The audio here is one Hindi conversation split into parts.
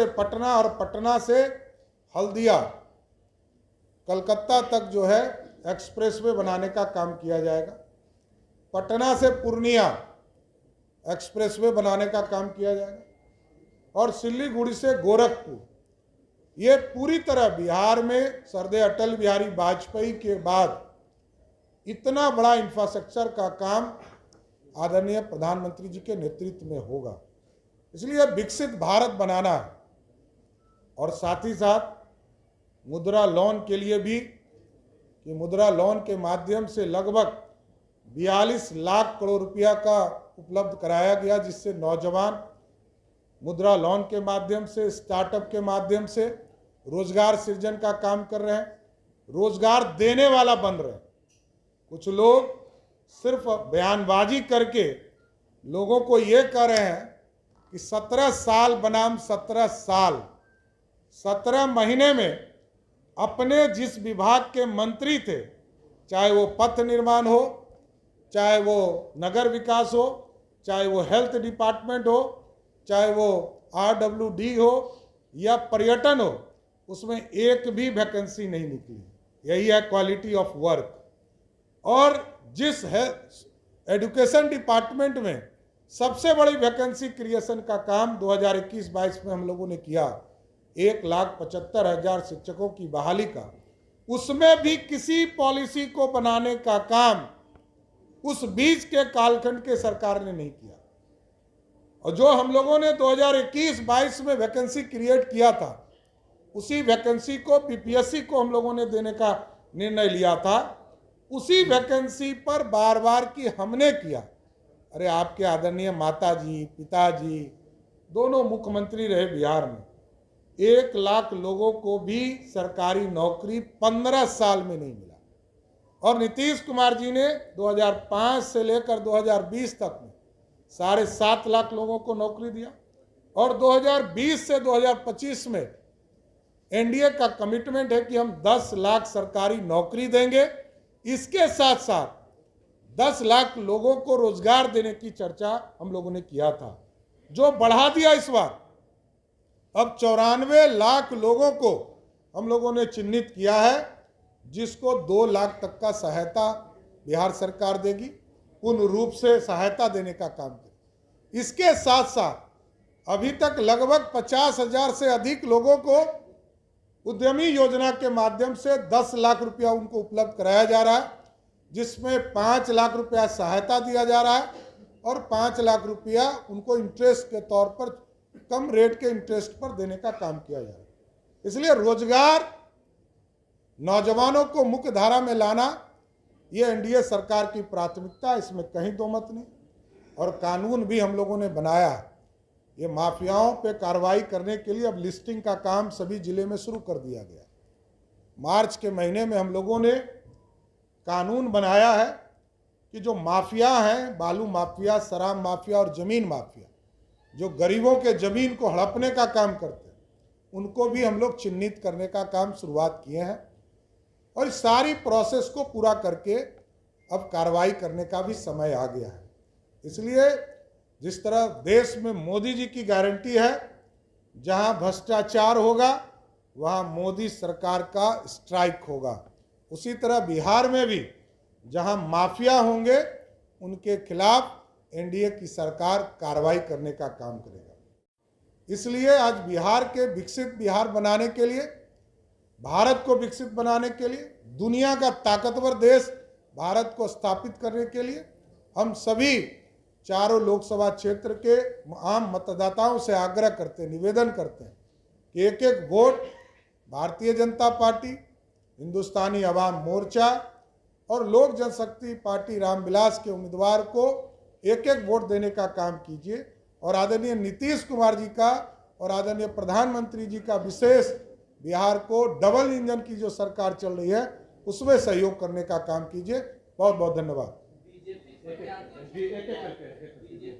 से पटना और पटना से हल्दिया कलकत्ता तक जो है एक्सप्रेसवे बनाने का काम किया जाएगा। पटना से पूर्णिया एक्सप्रेसवे बनाने का काम किया जाएगा और सिल्लीगुड़ी से गोरखपुर। ये पूरी तरह बिहार में सरदे अटल बिहारी वाजपेयी के बाद इतना बड़ा इंफ्रास्ट्रक्चर का काम आदरणीय प्रधानमंत्री जी के नेतृत्व में होगा। इसलिए विकसित भारत बनाना है और साथ ही साथ मुद्रा लोन के लिए भी, कि मुद्रा लोन के माध्यम से लगभग 42 लाख करोड़ रुपया का उपलब्ध कराया गया, जिससे नौजवान मुद्रा लोन के माध्यम से, स्टार्टअप के माध्यम से रोजगार सृजन का काम कर रहे हैं, रोजगार देने वाला बन रहे हैं। कुछ लोग सिर्फ बयानबाजी करके लोगों को ये कह रहे हैं कि 17 साल बनाम 17 साल, 17 महीने में अपने जिस विभाग के मंत्री थे, चाहे वो पथ निर्माण हो, चाहे वो नगर विकास हो, चाहे वो हेल्थ डिपार्टमेंट हो, चाहे वो RWD हो या पर्यटन हो, उसमें एक भी वैकेंसी नहीं निकली। यही है क्वालिटी ऑफ वर्क। और जिस है एजुकेशन डिपार्टमेंट में सबसे बड़ी वैकेंसी क्रिएशन का काम 2021-22 में हम लोगों ने किया, 1,75,000 शिक्षकों की बहाली का, उसमें भी किसी पॉलिसी को बनाने का काम उस बीच के कालखंड के सरकार ने नहीं किया। और जो हम लोगों ने 2021-22 में वैकेंसी क्रिएट किया था, उसी वैकेंसी को PPSC को हम लोगों ने देने का निर्णय लिया था। उसी वैकेंसी पर बार बार की हमने किया। अरे आपके आदरणीय माताजी, पिताजी दोनों मुख्यमंत्री रहे बिहार में, 1 लाख लोगों को भी सरकारी नौकरी 15 साल में नहीं मिला। और नीतीश कुमार जी ने 2005 से लेकर 2020 तक में 7.5 लाख लोगों को नौकरी दिया। और 2020 से 2025 में NDA का कमिटमेंट है कि हम 10 लाख सरकारी नौकरी देंगे। इसके साथ साथ 10 लाख लोगों को रोजगार देने की चर्चा हम लोगों ने किया था, जो बढ़ा दिया इस बार। अब 94 लाख लोगों को हम लोगों ने चिन्हित किया है, जिसको 2 लाख तक का सहायता बिहार सरकार देगी, पूर्ण रूप से सहायता देने का काम करेगी। इसके साथ साथ अभी तक लगभग 50,000 से अधिक लोगों को उद्यमी योजना के माध्यम से 10 लाख रुपया उनको उपलब्ध कराया जा रहा है, जिसमें 5 लाख रुपया सहायता दिया जा रहा है और 5 लाख रुपया उनको इंटरेस्ट के तौर पर, कम रेट के इंटरेस्ट पर देने का काम किया जा रहा है। इसलिए रोजगार, नौजवानों को मुख्य धारा में लाना, ये NDA सरकार की प्राथमिकता, इसमें कहीं दो मत नहीं। और कानून भी हम लोगों ने बनाया है। ये माफियाओं पे कार्रवाई करने के लिए अब लिस्टिंग का काम सभी जिले में शुरू कर दिया गया। मार्च के महीने में हम लोगों ने कानून बनाया है कि जो माफिया हैं, बालू माफिया, शराब माफिया और ज़मीन माफिया, जो गरीबों के ज़मीन को हड़पने का काम करते हैं, उनको भी हम लोग चिन्हित करने का काम शुरुआत किए हैं। और इस सारी प्रोसेस को पूरा करके अब कार्रवाई करने का भी समय आ गया है। इसलिए जिस तरह देश में मोदी जी की गारंटी है, जहां भ्रष्टाचार होगा वहां मोदी सरकार का स्ट्राइक होगा, उसी तरह बिहार में भी जहां माफिया होंगे उनके खिलाफ NDA की सरकार कार्रवाई करने का काम करेगा। इसलिए आज बिहार के विकसित बिहार बनाने के लिए, भारत को विकसित बनाने के लिए, दुनिया का ताकतवर देश भारत को स्थापित करने के लिए हम सभी चारों लोकसभा क्षेत्र के आम मतदाताओं से आग्रह करते हैं, निवेदन करते हैं कि एक एक वोट भारतीय जनता पार्टी, हिंदुस्तानी अवाम मोर्चा और लोक जनशक्ति पार्टी रामविलास के उम्मीदवार को एक एक वोट देने का काम कीजिए। और आदरणीय नीतीश कुमार जी का और आदरणीय प्रधानमंत्री जी का विशेष बिहार को डबल इंजन की जो सरकार चल रही है उसमें सहयोग करने का काम कीजिए। बहुत बहुत धन्यवाद। बीजेपी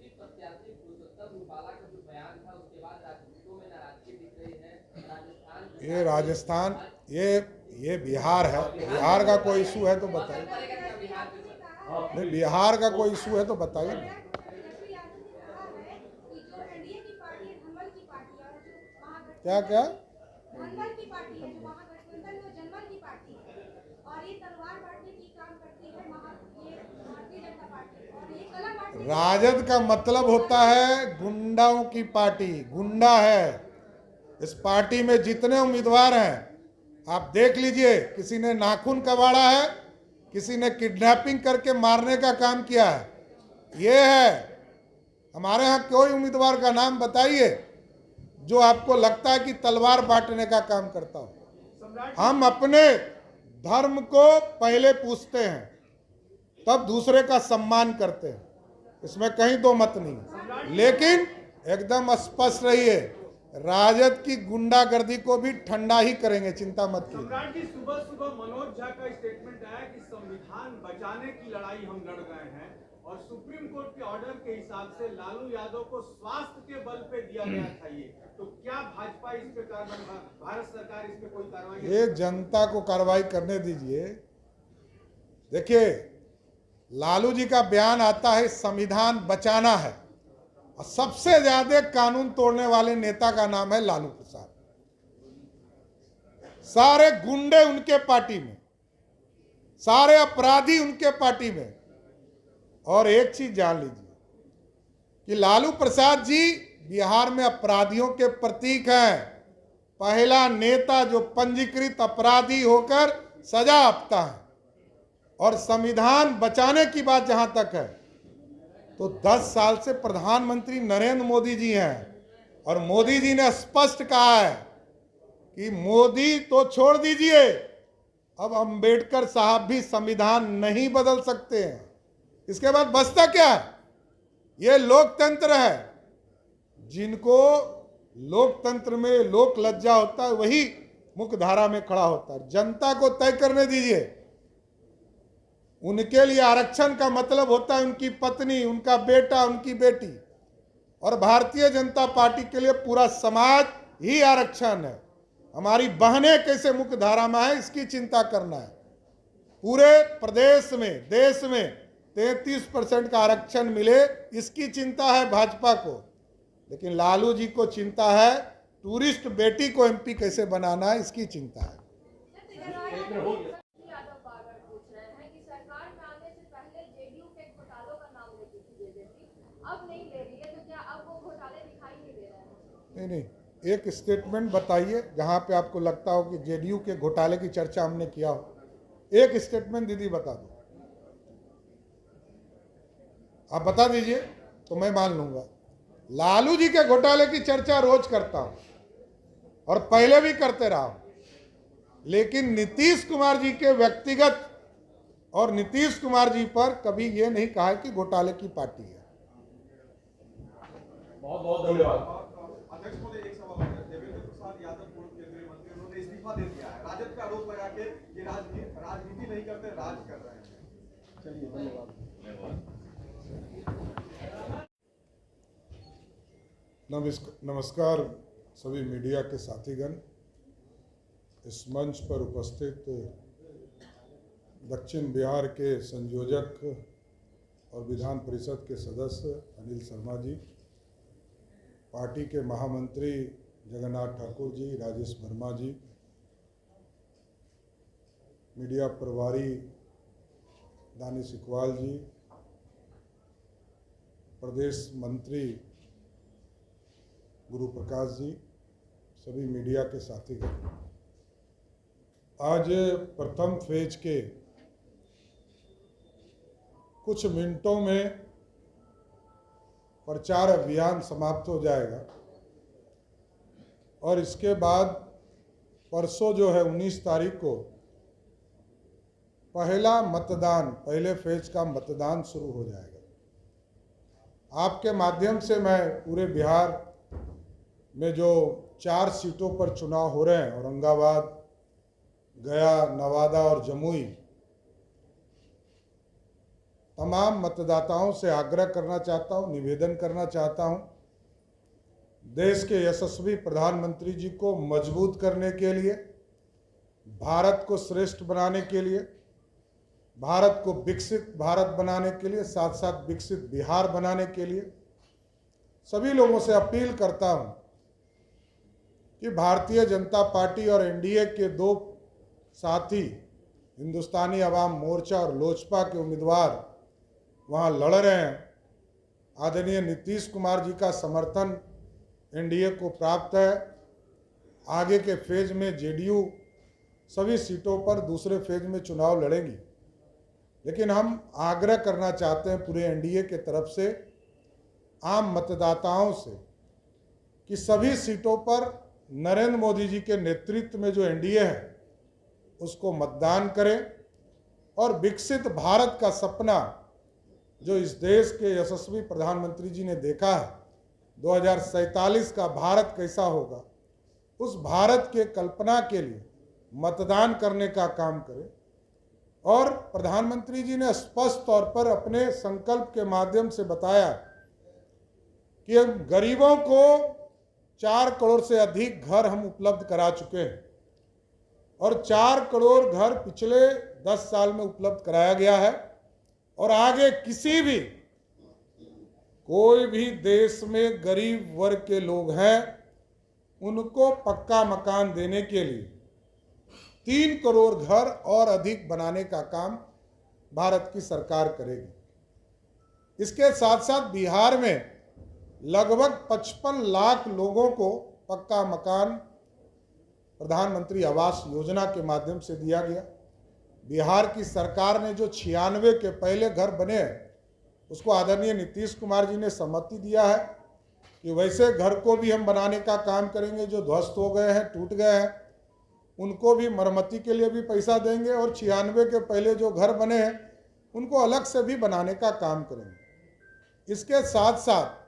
प्रत्याशी पुरुषोत्तम रूपाला का जो बयान था, उसके बाद राजनीतियों में नाराजगी दिख रही है। ये राजस्थान, ये बिहार है। बिहार का कोई इशू है तो बताइए। नहीं, बिहार का कोई इशू है तो बताइए। क्या क्या जनमत की पार्टी है, जो महागठबंधन में जनमत की पार्टी है, और ये तलवार बांटने की काम करती है ये भारतीय जनता पार्टी, और ये कला बांटने राजद का मतलब होता है गुंडाओं की पार्टी, गुंडा है। इस पार्टी में जितने उम्मीदवार हैं आप देख लीजिए, किसी ने नाखून कबाड़ा है, किसी ने किडनैपिंग करके मारने का काम किया है। ये है हमारे यहाँ कोई उम्मीदवार का नाम बताइए जो आपको लगता है कि तलवार बांटने का काम करता हो। हम अपने धर्म को पहले पूछते हैं, तब दूसरे का सम्मान करते हैं, इसमें कहीं दो मत नहीं। लेकिन एकदम स्पष्ट रहिए, राजद की गुंडागर्दी को भी ठंडा ही करेंगे, चिंता मत कीजिए। सम्राट जी, सुबह सुबह मनोज झा का स्टेटमेंट आया कि संविधान बचाने की लड़ाई हम लड़ रहे हैं, और सुप्रीम कोर्ट के ऑर्डर के हिसाब से लालू यादव को स्वास्थ्य के बल पे दिया गया था। ये तो क्या भाजपा इस पे भारत सरकार इस पे कोई कार्रवाई? ये जनता को कार्रवाई करने दीजिए। देखिए, लालू जी का बयान आता है संविधान बचाना है, और सबसे ज्यादा कानून तोड़ने वाले नेता का नाम है लालू प्रसाद। सारे गुंडे उनके पार्टी में, सारे अपराधी उनके पार्टी में। और एक चीज जान लीजिए कि लालू प्रसाद जी बिहार में अपराधियों के प्रतीक हैं। पहला नेता जो पंजीकृत अपराधी होकर सजा आपता है। और संविधान बचाने की बात जहां तक है, तो 10 साल से प्रधानमंत्री नरेंद्र मोदी जी हैं, और मोदी जी ने स्पष्ट कहा है कि मोदी तो छोड़ दीजिए, अब अंबेडकर साहब भी संविधान नहीं बदल सकते हैं। इसके बाद बचता क्या है? ये लोकतंत्र है। जिनको लोकतंत्र में लोक लज्जा होता है वही मुख्य धारा में खड़ा होता है। जनता को तय करने दीजिए। उनके लिए आरक्षण का मतलब होता है उनकी पत्नी, उनका बेटा, उनकी बेटी। और भारतीय जनता पार्टी के लिए पूरा समाज ही आरक्षण है। हमारी बहनें कैसे मुख्य धारा में है, इसकी चिंता करना है। पूरे प्रदेश में, देश में 33% का आरक्षण मिले, इसकी चिंता है भाजपा को। लेकिन लालू जी को चिंता है टूरिस्ट बेटी को एमपी कैसे बनाना है, इसकी चिंता है। यादव बार-बार पूछ रहे हैं कि सरकार में आने से पहले जेडीयू के घोटालों का नाम लेती थी बीजेपी, अब नहीं ले रही है, तो क्या अब वो घोटाले दिखाई नहीं दे रहे हैं? नहीं, एक स्टेटमेंट बताइए जहां पे आपको लगता हो कि जेडीयू के घोटाले की चर्चा हमने किया हो। एक स्टेटमेंट दीदी बता दो, आप बता दीजिए तो मैं मान लूंगा। लालू जी के घोटाले की चर्चा रोज करता हूं और पहले भी करते रहा हूं, लेकिन नीतीश कुमार जी के व्यक्तिगत और नीतीश कुमार जी पर कभी ये नहीं कहा कि घोटाले की पार्टी है। बहुत बहुत धन्यवाद। अध्यक्ष महोदय, एक सवाल है। देवेंद्र प्रसाद यादव पूर्व केंद्रीय मंत्री, उन्होंने इस्तीफा दे दिया है। राजद का आरोप लगा के ये राजनीति नहीं करते, राज कर रहे हैं। चलिए, धन्यवाद। नमस्कार सभी मीडिया के साथीगण। इस मंच पर उपस्थित दक्षिण बिहार के संयोजक और विधान परिषद के सदस्य अनिल शर्मा जी, पार्टी के महामंत्री जगन्नाथ ठाकुर जी, राजेश वर्मा जी, मीडिया प्रभारी दानिश इकबाल जी, प्रदेश मंत्री गुरु प्रकाश जी, सभी मीडिया के साथीगण। आज प्रथम फेज के कुछ मिनटों में प्रचार अभियान समाप्त हो जाएगा, और इसके बाद परसों जो है 19 तारीख को पहला मतदान, पहले फेज का मतदान शुरू हो जाएगा। आपके माध्यम से मैं पूरे बिहार में जो 4 सीटों पर चुनाव हो रहे हैं, औरंगाबाद, गया, नवादा और जमुई, तमाम मतदाताओं से आग्रह करना चाहता हूं, निवेदन करना चाहता हूं, देश के यशस्वी प्रधानमंत्री जी को मजबूत करने के लिए, भारत को श्रेष्ठ बनाने के लिए, भारत को विकसित भारत बनाने के लिए, साथ साथ विकसित बिहार बनाने के लिए सभी लोगों से अपील करता हूं कि भारतीय जनता पार्टी और एनडीए के दो साथी हिंदुस्तानी अवाम मोर्चा और लोजपा के उम्मीदवार वहाँ लड़ रहे हैं। आदरणीय नीतीश कुमार जी का समर्थन एनडीए को प्राप्त है। आगे के फेज में जेडीयू सभी सीटों पर दूसरे फेज में चुनाव लड़ेगी, लेकिन हम आग्रह करना चाहते हैं पूरे एनडीए के तरफ से आम मतदाताओं से कि सभी सीटों पर नरेंद्र मोदी जी के नेतृत्व में जो एनडीए है उसको मतदान करें और विकसित भारत का सपना जो इस देश के यशस्वी प्रधानमंत्री जी ने देखा है 2047 का भारत कैसा होगा, उस भारत के कल्पना के लिए मतदान करने का काम करें। और प्रधानमंत्री जी ने स्पष्ट तौर पर अपने संकल्प के माध्यम से बताया कि हम गरीबों को 4 करोड़ से अधिक घर हम उपलब्ध करा चुके हैं और 4 करोड़ घर पिछले 10 साल में उपलब्ध कराया गया है। और आगे किसी भी कोई भी देश में गरीब वर्ग के लोग हैं उनको पक्का मकान देने के लिए 3 करोड़ घर और अधिक बनाने का काम भारत की सरकार करेगी। इसके साथ साथ बिहार में लगभग 55 लाख लोगों को पक्का मकान प्रधानमंत्री आवास योजना के माध्यम से दिया गया। बिहार की सरकार ने जो 96 के पहले घर बने हैं उसको आदरणीय नीतीश कुमार जी ने सहमति दिया है कि वैसे घर को भी हम बनाने का काम करेंगे। जो ध्वस्त हो गए हैं, टूट गए हैं, उनको भी मरम्मती के लिए भी पैसा देंगे और 96 के पहले जो घर बने हैं उनको अलग से भी बनाने का काम करेंगे। इसके साथ साथ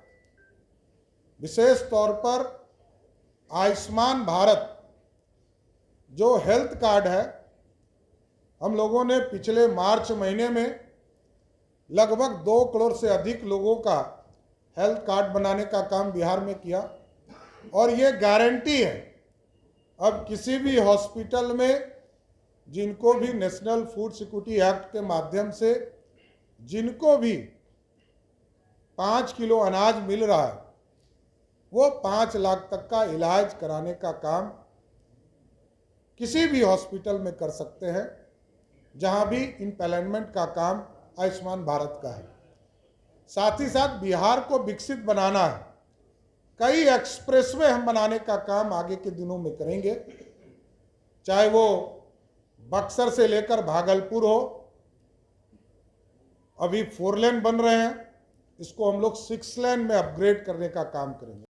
विशेष तौर पर आयुष्मान भारत जो हेल्थ कार्ड है, हम लोगों ने पिछले मार्च महीने में लगभग 2 करोड़ से अधिक लोगों का हेल्थ कार्ड बनाने का काम बिहार में किया। और ये गारंटी है अब किसी भी हॉस्पिटल में जिनको भी नेशनल फूड सिक्योरिटी एक्ट के माध्यम से जिनको भी 5 किलो अनाज मिल रहा है वो 5 लाख तक का इलाज कराने का काम किसी भी हॉस्पिटल में कर सकते हैं जहां भी इम्प्लॉयमेंट का काम आयुष्मान भारत का है। साथ ही साथ बिहार को विकसित बनाना है। कई एक्सप्रेसवे हम बनाने का काम आगे के दिनों में करेंगे, चाहे वो बक्सर से लेकर भागलपुर हो। अभी 4 लेन बन रहे हैं, इसको हम लोग 6 लेन में अपग्रेड करने का काम करेंगे।